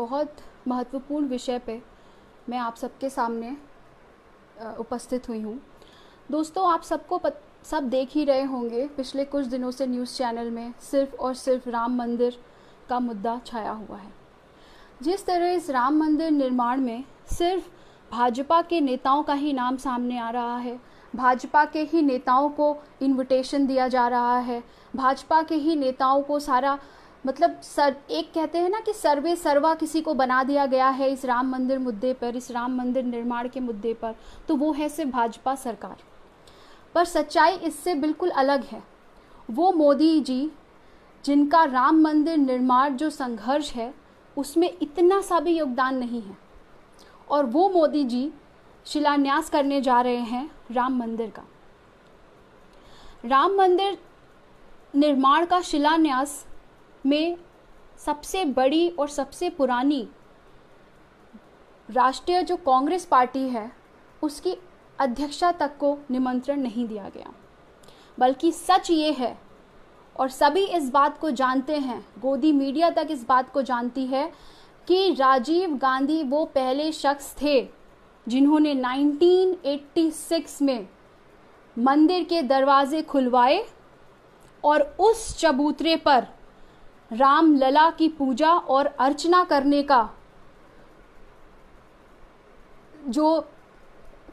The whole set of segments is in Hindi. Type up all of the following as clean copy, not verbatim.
बहुत महत्वपूर्ण विषय पे मैं आप सबके सामने उपस्थित हुई हूँ। दोस्तों, आप सब देख ही रहे होंगे, पिछले कुछ दिनों से न्यूज़ चैनल में सिर्फ़ और सिर्फ राम मंदिर का मुद्दा छाया हुआ है। जिस तरह इस राम मंदिर निर्माण में सिर्फ भाजपा के नेताओं का ही नाम सामने आ रहा है, भाजपा के ही नेताओं को इनविटेशन दिया जा रहा है, भाजपा के ही नेताओं को सारा एक कहते हैं ना कि सर्वे सर्वा किसी को बना दिया गया है इस राम मंदिर मुद्दे पर, इस राम मंदिर निर्माण के मुद्दे पर, तो वो है सिर्फ भाजपा सरकार। पर सच्चाई इससे बिल्कुल अलग है। वो मोदी जी जिनका राम मंदिर निर्माण जो संघर्ष है उसमें इतना सा भी योगदान नहीं है, और वो मोदी जी शिलान्यास करने जा रहे हैं राम मंदिर का। राम मंदिर निर्माण का शिलान्यास में सबसे बड़ी और सबसे पुरानी राष्ट्रीय जो कांग्रेस पार्टी है उसकी अध्यक्षा तक को निमंत्रण नहीं दिया गया। बल्कि सच ये है, और सभी इस बात को जानते हैं, गोदी मीडिया तक इस बात को जानती है कि राजीव गांधी वो पहले शख्स थे जिन्होंने 1986 में मंदिर के दरवाजे खुलवाए और उस चबूतरे पर राम लला की पूजा और अर्चना करने का जो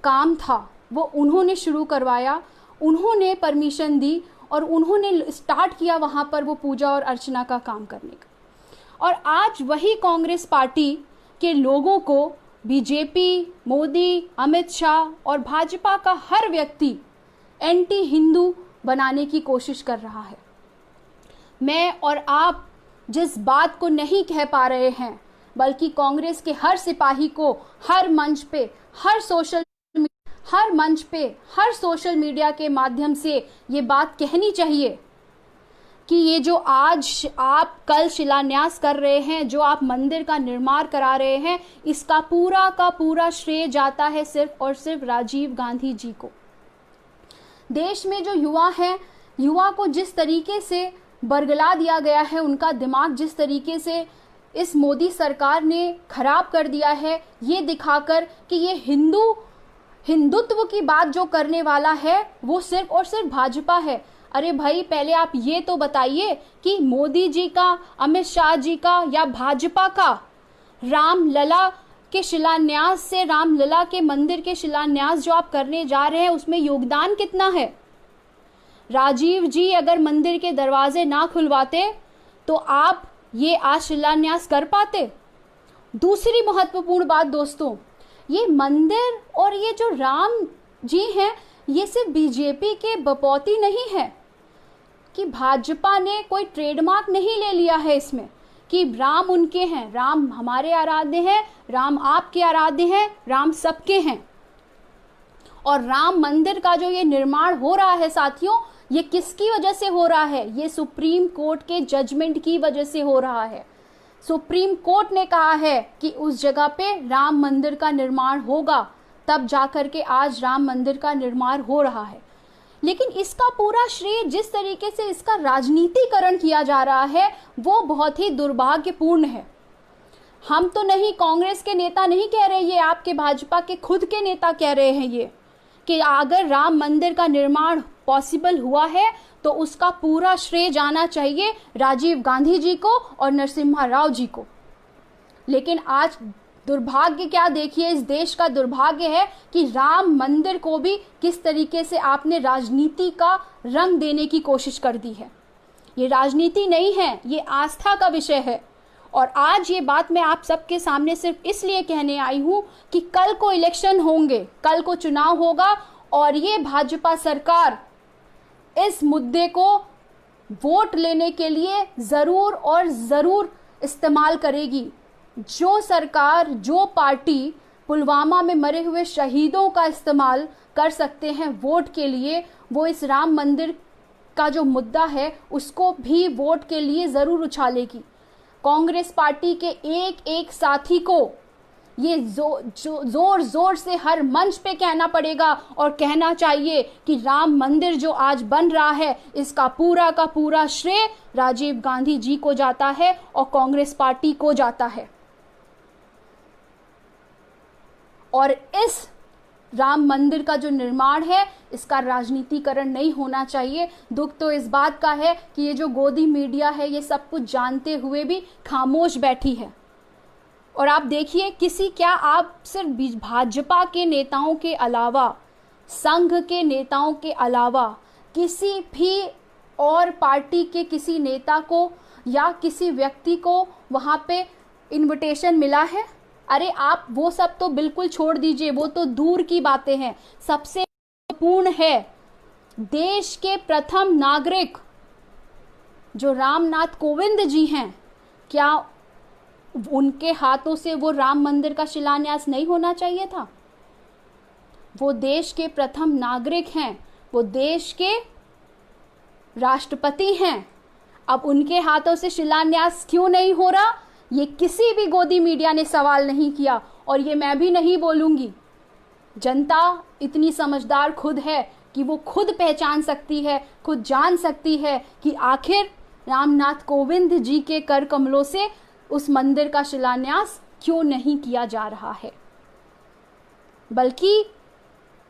काम था वो उन्होंने शुरू करवाया, उन्होंने परमिशन दी और उन्होंने स्टार्ट किया वहाँ पर वो पूजा और अर्चना का काम करने का। और आज वही कांग्रेस पार्टी के लोगों को बीजेपी, मोदी, अमित शाह और भाजपा का हर व्यक्ति एंटी हिंदू बनाने की कोशिश कर रहा है। मैं और आप जिस बात को नहीं कह पा रहे हैं, बल्कि कांग्रेस के हर सिपाही को हर मंच पे, हर सोशल मीडिया के माध्यम से ये बात कहनी चाहिए कि ये जो आज आप कल शिलान्यास कर रहे हैं, जो आप मंदिर का निर्माण करा रहे हैं, इसका पूरा का पूरा श्रेय जाता है सिर्फ और सिर्फ राजीव गांधी जी को। देश में जो युवा हैं, युवा को जिस तरीके से बरगला दिया गया है, उनका दिमाग जिस तरीके से इस मोदी सरकार ने खराब कर दिया है, ये दिखाकर कि ये हिंदुत्व की बात जो करने वाला है वो सिर्फ और सिर्फ भाजपा है। अरे भाई, पहले आप ये तो बताइए कि मोदी जी का, अमित शाह जी का या भाजपा का राम लला के शिलान्यास से, राम लला के मंदिर के शिलान्यास जो आप करने जा रहे हैं उसमें योगदान कितना है? राजीव जी अगर मंदिर के दरवाजे ना खुलवाते तो आप ये आज शिलान्यास कर पाते? दूसरी महत्वपूर्ण बात दोस्तों, ये मंदिर और ये जो राम जी हैं, ये सिर्फ बीजेपी के बपौती नहीं है कि भाजपा ने कोई ट्रेडमार्क नहीं ले लिया है इसमें कि राम उनके हैं। राम हमारे आराध्य हैं, राम आपके आराध्य हैं, राम सबके हैं। और राम मंदिर का जो ये निर्माण हो रहा है साथियों, ये किसकी वजह से हो रहा है? ये सुप्रीम कोर्ट के जजमेंट की वजह से हो रहा है। सुप्रीम कोर्ट ने कहा है कि उस जगह पे राम मंदिर का निर्माण होगा, तब जाकर के आज राम मंदिर का निर्माण हो रहा है। लेकिन इसका पूरा श्रेय जिस तरीके से इसका राजनीतिकरण किया जा रहा है वो बहुत ही दुर्भाग्यपूर्ण है। हम तो नहीं, कांग्रेस के नेता नहीं कह रहे, ये आपके भाजपा के खुद के नेता कह रहे हैं ये कि अगर राम मंदिर का निर्माण पॉसिबल हुआ है तो उसका पूरा श्रेय जाना चाहिए राजीव गांधी जी को और नरसिम्हा राव जी को। लेकिन आज दुर्भाग्य क्या, देखिए इस देश का दुर्भाग्य है कि राम मंदिर को भी किस तरीके से आपने राजनीति का रंग देने की कोशिश कर दी है। ये राजनीति नहीं है, ये आस्था का विषय है। और आज ये बात मैं आप सबके सामने सिर्फ इसलिए कहने आई हूँ कि कल को इलेक्शन होंगे, कल को चुनाव होगा और ये भाजपा सरकार इस मुद्दे को वोट लेने के लिए ज़रूर और ज़रूर इस्तेमाल करेगी। जो सरकार, जो पार्टी पुलवामा में मरे हुए शहीदों का इस्तेमाल कर सकते हैं वोट के लिए, वो इस राम मंदिर का जो मुद्दा है उसको भी वोट के लिए ज़रूर उछालेगी। कांग्रेस पार्टी के एक एक साथी को ये जोर जोर से हर मंच पे कहना पड़ेगा और कहना चाहिए कि राम मंदिर जो आज बन रहा है इसका पूरा का पूरा श्रेय राजीव गांधी जी को जाता है और कांग्रेस पार्टी को जाता है। और इस राम मंदिर का जो निर्माण है इसका राजनीतिकरण नहीं होना चाहिए। दुख तो इस बात का है कि ये जो गोदी मीडिया है ये सब कुछ जानते हुए भी खामोश बैठी है। और आप देखिए आप सिर्फ भाजपा के नेताओं के अलावा, संघ के नेताओं के अलावा किसी भी और पार्टी के किसी नेता को या किसी व्यक्ति को वहाँ पे इनविटेशन मिला है? अरे आप वो सब तो बिल्कुल छोड़ दीजिए, वो तो दूर की बातें हैं। सबसे महत्वपूर्ण है देश के प्रथम नागरिक जो रामनाथ कोविंद जी हैं, क्या उनके हाथों से वो राम मंदिर का शिलान्यास नहीं होना चाहिए था? वो देश के प्रथम नागरिक हैं, वो देश के राष्ट्रपति हैं। अब उनके हाथों से शिलान्यास क्यों नहीं हो रहा, ये किसी भी गोदी मीडिया ने सवाल नहीं किया और ये मैं भी नहीं बोलूंगी। जनता इतनी समझदार खुद है कि वो खुद पहचान सकती है, खुद जान सकती है कि आखिर रामनाथ कोविंद जी के कर कमलों से उस मंदिर का शिलान्यास क्यों नहीं किया जा रहा है। बल्कि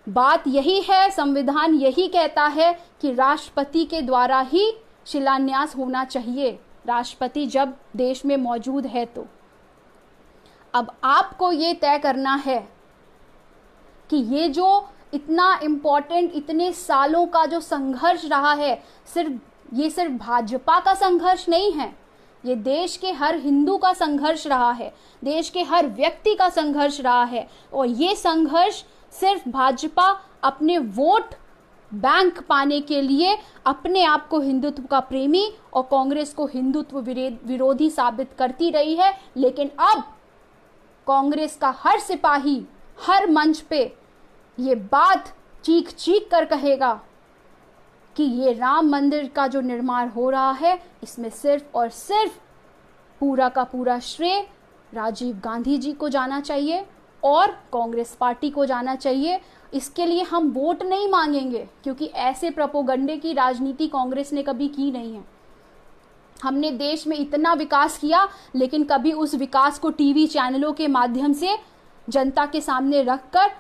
बात यही है, संविधान यही कहता है कि राष्ट्रपति के द्वारा ही शिलान्यास होना चाहिए, राष्ट्रपति जब देश में मौजूद है तो। अब आपको ये तय करना है कि ये जो इतना इम्पोर्टेंट, इतने सालों का जो संघर्ष रहा है, ये सिर्फ भाजपा का संघर्ष नहीं है, ये देश के हर हिंदू का संघर्ष रहा है, देश के हर व्यक्ति का संघर्ष रहा है। और ये संघर्ष सिर्फ भाजपा अपने वोट बैंक पाने के लिए अपने आप को हिंदुत्व का प्रेमी और कांग्रेस को हिंदुत्व विरोधी साबित करती रही है। लेकिन अब कांग्रेस का हर सिपाही हर मंच पे ये बात चीख चीख कर कहेगा कि ये राम मंदिर का जो निर्माण हो रहा है इसमें सिर्फ और सिर्फ पूरा का पूरा श्रेय राजीव गांधी जी को जाना चाहिए और कांग्रेस पार्टी को जाना चाहिए। इसके लिए हम वोट नहीं मांगेंगे, क्योंकि ऐसे प्रोपोगंडे की राजनीति कांग्रेस ने कभी की नहीं है। हमने देश में इतना विकास किया, लेकिन कभी उस विकास को टीवी चैनलों के माध्यम से जनता के सामने रखकर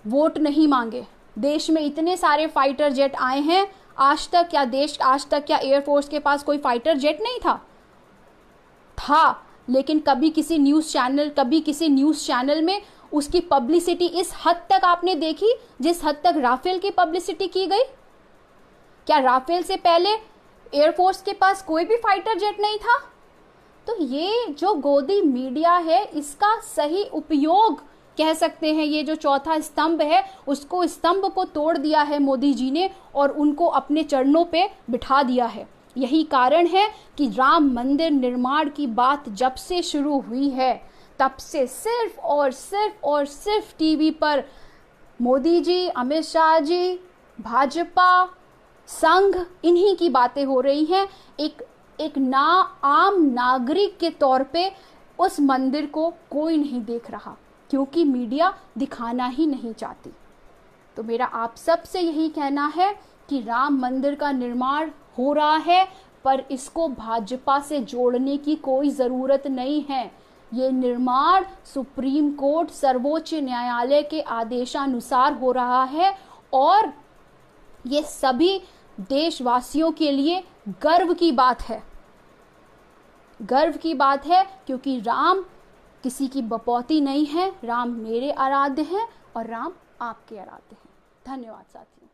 वोट नहीं मांगे। देश में इतने सारे फाइटर जेट आए हैं, आज तक क्या एयरफोर्स के पास कोई फाइटर जेट नहीं था? लेकिन कभी किसी न्यूज़ चैनल में उसकी पब्लिसिटी इस हद तक आपने देखी जिस हद तक राफेल की पब्लिसिटी की गई? क्या राफेल से पहले एयरफोर्स के पास कोई भी फाइटर जेट नहीं था? तो ये जो गोदी मीडिया है इसका सही उपयोग कह सकते हैं, ये जो चौथा स्तंभ है उसको स्तंभ को तोड़ दिया है मोदी जी ने और उनको अपने चरणों पे बिठा दिया है। यही कारण है कि राम मंदिर निर्माण की बात जब से शुरू हुई है तब से सिर्फ और सिर्फ टीवी पर मोदी जी, अमित शाह जी, भाजपा, संघ, इन्हीं की बातें हो रही हैं। एक आम नागरिक के तौर पे उस मंदिर को कोई नहीं देख रहा, क्योंकि मीडिया दिखाना ही नहीं चाहती। तो मेरा आप सब से यही कहना है कि राम मंदिर का निर्माण हो रहा है, पर इसको भाजपा से जोड़ने की कोई ज़रूरत नहीं है। ये निर्माण सुप्रीम कोर्ट, सर्वोच्च न्यायालय के आदेशानुसार हो रहा है और ये सभी देशवासियों के लिए गर्व की बात है। गर्व की बात है, क्योंकि राम किसी की बपौती नहीं है, राम मेरे आराध्य हैं और राम आपके आराध्य हैं। धन्यवाद साथियों।